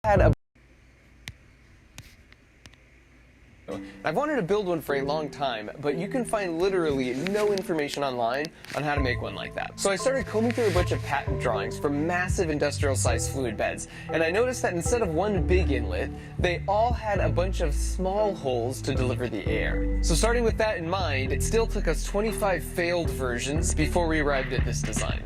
I've wanted to build one for a long time, but you can find literally no information online on how to make one like that. So I started combing through a bunch of patent drawings for massive industrial-sized fluid beds, and I noticed that instead of one big inlet, they all had a bunch of small holes to deliver the air. So starting with that in mind, it still took us 25 failed versions before we arrived at this design.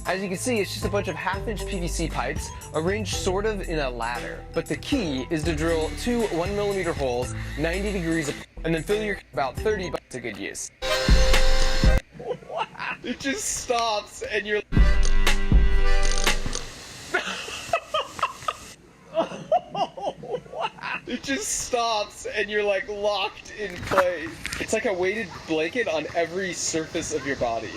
As you can see, it's just a bunch of half-inch PVC pipes arranged sort of in a ladder. But the key is to drill two 1mm holes, 90 degrees apart, and then fill your about 30 bucks to good use. Wow. It just stops and you're It just stops and you're like locked in place. It's like a weighted blanket on every surface of your body.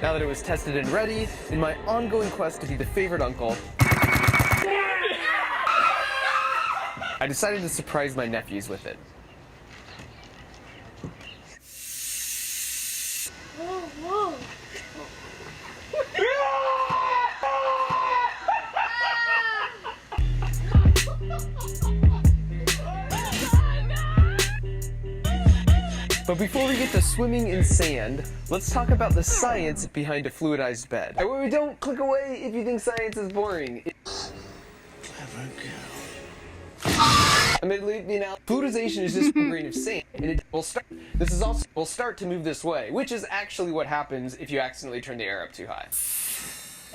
Now that it was tested and ready, in my ongoing quest to be the favorite uncle, I decided to surprise my nephews with it. Whoa, whoa. But before we get to swimming in sand, let's talk about the science behind a fluidized bed. Wait, don't click away if you think science is boring. Clever girl. Admittedly, fluidization is just a grain of sand, and it will start to move this way, which is actually what happens if you accidentally turn the air up too high.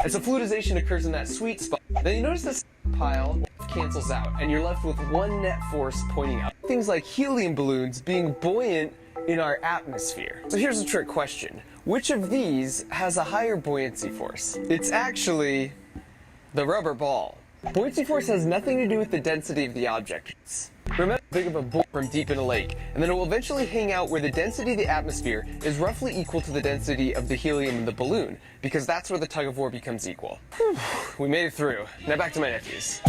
And so fluidization occurs in that sweet spot. Then you notice this pile cancels out, and you're left with one net force pointing up. Things like helium balloons being buoyant in our atmosphere. So here's a trick question. Which of these has a higher buoyancy force? It's actually the rubber ball. Buoyancy force has nothing to do with the density of the object. Remember, think of a ball from deep in a lake, and then it will eventually hang out where the density of the atmosphere is roughly equal to the density of the helium in the balloon, because that's where the tug of war becomes equal. Whew, we made it through. Now back to my nephews.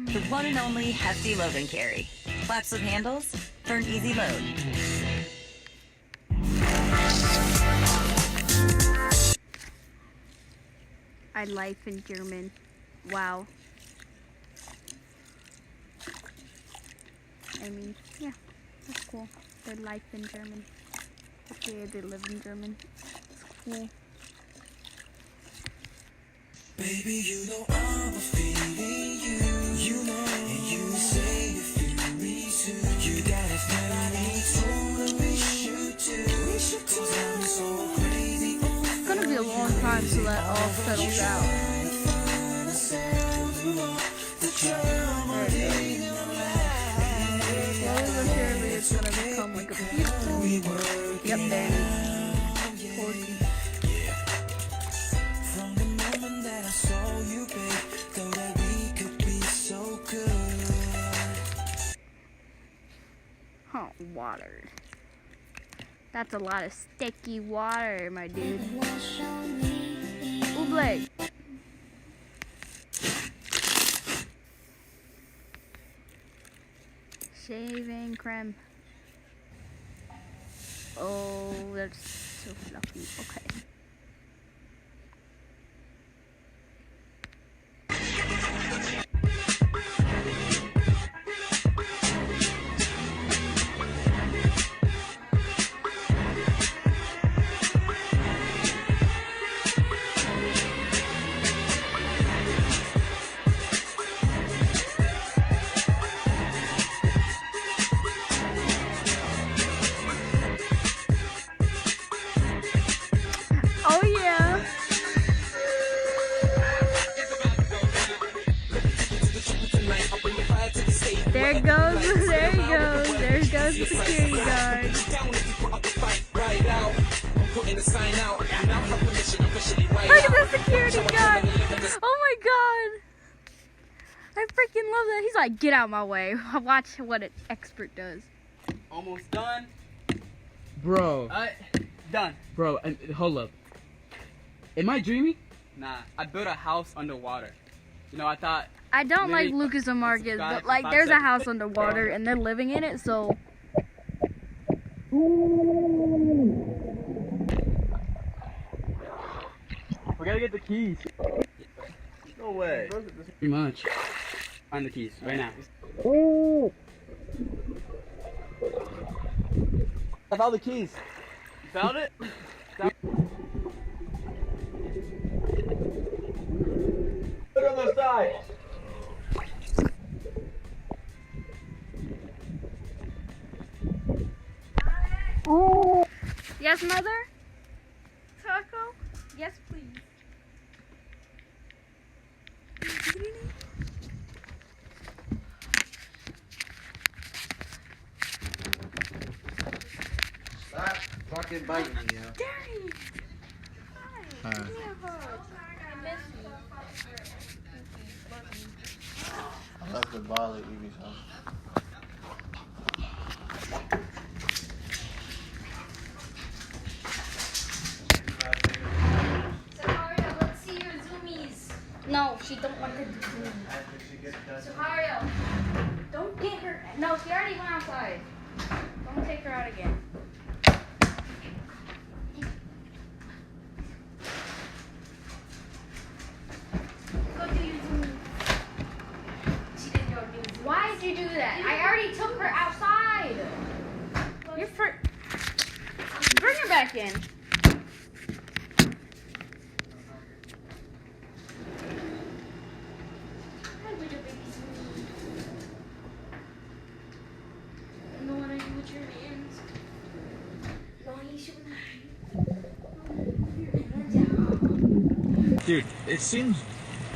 The one and only hefty load and carry. Flaps with handles for an easy load. I life in German. Wow. I mean, yeah, that's cool. They life in German. Okay, they live in German. It's cool. Baby, you know I'm feeling you know, and you say you feel me too. You got it, that I need to, and we should too. 'Cause I'm so crazy. It's gonna be a long time till that all settles out. Slowly but surely, it's gonna become like a peaceful. Yep, there it is. 40. Oh, water. That's a lot of sticky water, my dude. Oobleck. Shaving cream. Oh, that's so fluffy. Okay. Oh yeah. There he goes the security guard. Look at the security guard. Oh my god. I freaking love that. He's like, get out of my way. Watch what an expert does. Almost done. Bro. Done. Bro, hold up. Am I dreaming? Nah, I built a house underwater. You know, I thought. I don't like Literally, Lucas and Marcus, it's but five like there's a seconds. house underwater and they're living in it, so. We gotta get the keys. No way. Pretty much. Find the keys right now. I found the keys. You found it? Look on the side. Yes, mother? Taco? Yes, please. Stop fucking biting me, yo. Daddy! Hi. Give me a hug. I miss you. I love to bother you, so. Sahario, let's see your zoomies. No, she don't want to do zoomies. Sahario, don't get her. No, she already went outside. Don't take her out again. Go do your zoomies. She didn't go do zoomies. Why did you do that? I already took her outside. You're bring her back in. Dude, it seems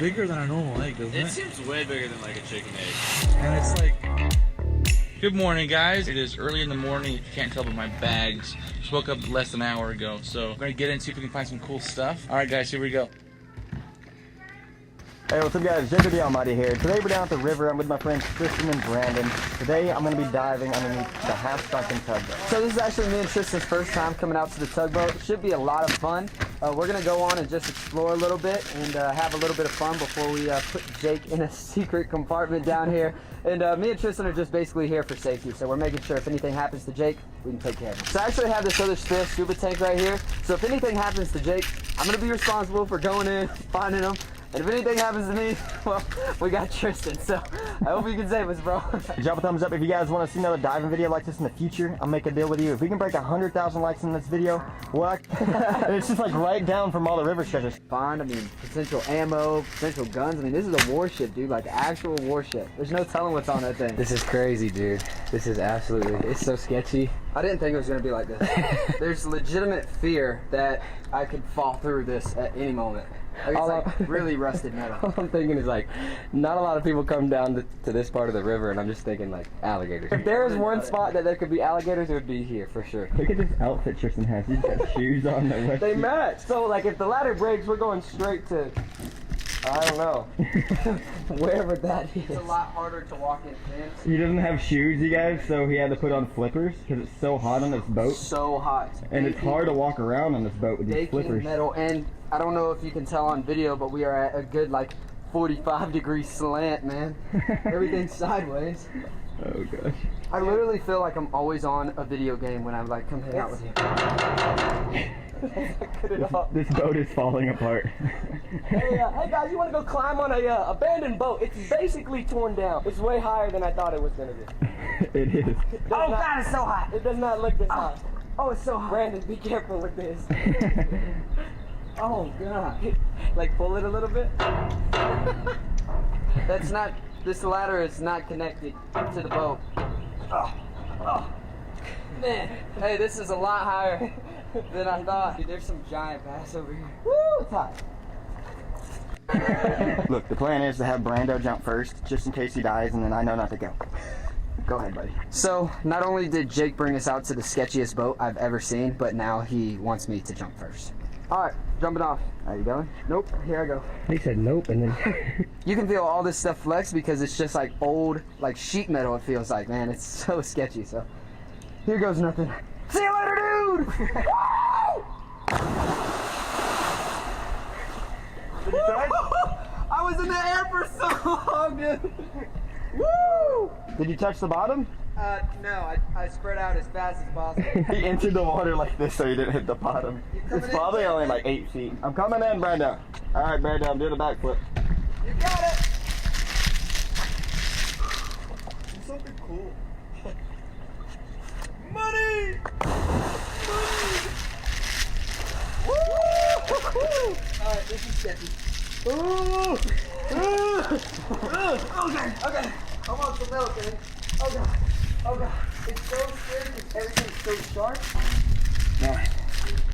bigger than a normal egg, doesn't it? It seems way bigger than like a chicken egg. And it's like, good morning, guys. It is early in the morning. If you can't tell by my bags, just woke up less than an hour ago. So we're gonna get in and see if we can find some cool stuff. All right, guys, here we go. Hey, what's up guys? Jacob the Almighty here. Today we're down at the river. I'm with my friends Tristan and Brandon. Today I'm going to be diving underneath the half-sunken tugboat. So this is actually me and Tristan's first time coming out to the tugboat. Should be a lot of fun. We're going to go on and just explore a little bit and have a little bit of fun before we put Jake in a secret compartment down here. And me and Tristan are just basically here for safety. So we're making sure if anything happens to Jake, we can take care of him. So I actually have this other scuba tank right here. So if anything happens to Jake, I'm going to be responsible for going in, finding him. And if anything happens to me, well, we got Tristan, so I hope you can save us, bro. Drop a thumbs up if you guys want to see another diving video like this in the future. I'll make a deal with you. If we can break 100,000 likes in this video, what? It's just like right down from all the river treasures. Find, I mean, potential ammo, potential guns. I mean, this is a warship, dude, like actual warship. There's no telling what's on that thing. This is crazy, dude. This is absolutely, it's so sketchy. I didn't think it was gonna be like this. There's legitimate fear that I could fall through this at any moment. Like, it's like really rusted metal. All I'm thinking is like, not a lot of people come down to this part of the river, and I'm just thinking like alligators. If there is one spot that there could be alligators, it would be here for sure. Look at this outfit Tristan has. He's got shoes on the They match. So like if the ladder breaks, we're going straight to, I don't know, wherever that is. It's a lot harder to walk in fence. He doesn't have shoes, you guys, so he had to put on flippers because it's so hot on this boat. So hot. And it's hard to walk around on this boat with these flippers. Metal, and I don't know if you can tell on video, but we are at a good like 45-degree slant, man. Everything's sideways. Oh gosh. I literally feel like I'm always on a video game when I like come hang out with you. This boat is falling apart. Hey guys, you want to go climb on a abandoned boat? It's basically torn down. It's way higher than I thought it was gonna be. It is. Oh God, it's so hot. It does not look this hot. Oh, it's so hot. Brandon, be careful with this. Oh God. Like pull it a little bit. That's not. This ladder is not connected to the boat. Oh, man. Hey, this is a lot higher than I thought. Dude, there's some giant bass over here. Woo, it's hot. Look, the plan is to have Brando jump first, just in case he dies, and then I know not to go. Go ahead, buddy. So, not only did Jake bring us out to the sketchiest boat I've ever seen, but now he wants me to jump first. All right, jumping off. Are you going? Nope, here I go. He said nope, and then You can feel all this stuff flex because it's just like old, like sheet metal, it feels like, man. It's so sketchy, so. Here goes nothing. See you later, dude! Did you try? I was in the air for so long, dude. Woo! Did you touch the bottom? No, I spread out as fast as possible. He entered the water like this so he didn't hit the bottom. It's probably only like 8 feet. I'm coming in, Brando. All right, Brando, I'm doing a backflip. You got it! Do something cool. Money! Woo! Alright, this is sketchy. Okay. I want some milk, man. Oh God. Oh God. It's so scary because everything's so sharp. Yeah.